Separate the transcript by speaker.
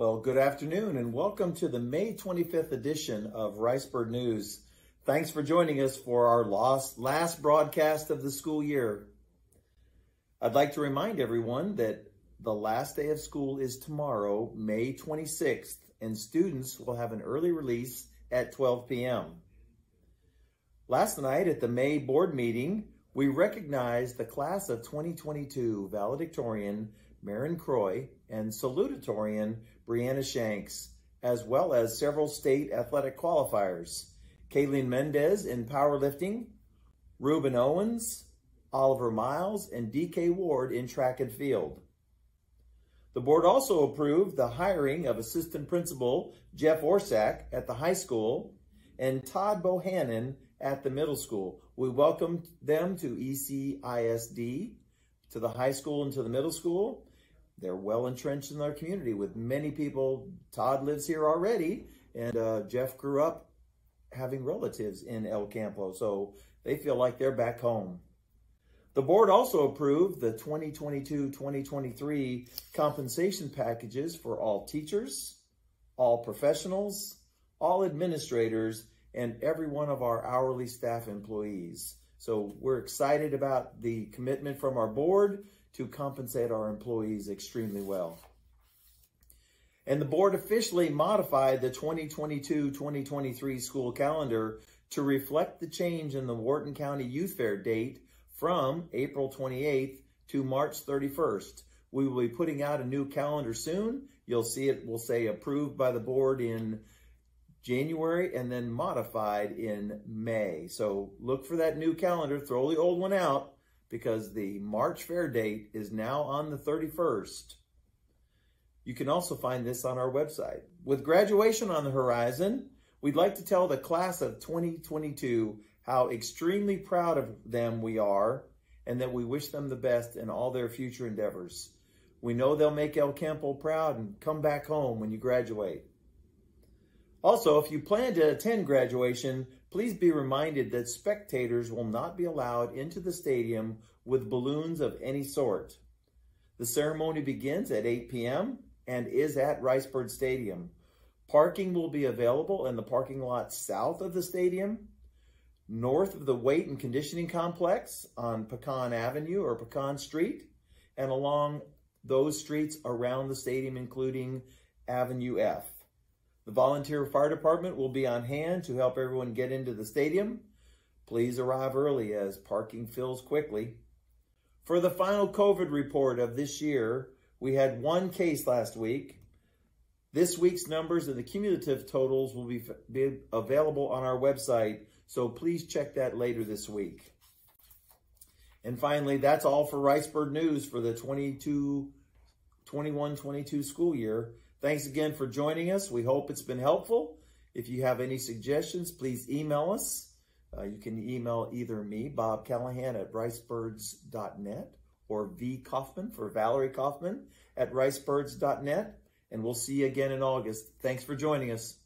Speaker 1: Well, good afternoon and welcome to the May 25th edition of Ricebird News. Thanks for joining us for our last broadcast of the school year. I'd like to remind everyone that the last day of school is tomorrow, May 26th, and students will have an early release at 12 p.m. Last night at the May board meeting, we recognized the class of 2022 valedictorian Marin Croy and salutatorian Brianna Shanks, as well as several state athletic qualifiers, Kayleen Mendez in powerlifting, Ruben Owens, Oliver Miles, and DK Ward in track and field. The board also approved the hiring of assistant principal Jeff Orsak at the high school and Todd Bohannon at the middle school. We welcomed them to ECISD, to the high school and to the middle school. They're well entrenched in their community with many people. Todd lives here already, and Jeff grew up having relatives in El Campo, so they feel like they're back home. The board also approved the 2022-2023 compensation packages for all teachers, all professionals, all administrators, and every one of our hourly staff employees. So we're excited about the commitment from our board to compensate our employees extremely well. And the board officially modified the 2022-2023 school calendar to reflect the change in the Wharton County Youth Fair date from April 28th to March 31st. We will be putting out a new calendar soon. You'll see it will say approved by the board in January and then modified in May. So look for that new calendar, throw the old one out, because the March fair date is now on the 31st. You can also find this on our website. With graduation on the horizon, we'd like to tell the class of 2022 how extremely proud of them we are and that we wish them the best in all their future endeavors. We know they'll make El Campo proud and come back home when you graduate. Also, if you plan to attend graduation, please be reminded that spectators will not be allowed into the stadium with balloons of any sort. The ceremony begins at 8 p.m. and is at Ricebird Stadium. Parking will be available in the parking lot south of the stadium, north of the Weight and Conditioning Complex on Pecan Avenue or Pecan Street, and along those streets around the stadium, including Avenue F. The volunteer fire department will be on hand to help everyone get into the stadium. Please arrive early as parking fills quickly. For the final COVID report of this year, we had one case last week. This week's numbers and the cumulative totals will be available on our website, so please check that later this week. And finally, that's all for Ricebird News for the 21-22 school year. Thanks again for joining us. We hope it's been helpful. If you have any suggestions, please email us. You can email either me, Bob Callahan, at ricebirds.net, or V. Kaufman for Valerie Kaufman at ricebirds.net. And we'll see you again in August. Thanks for joining us.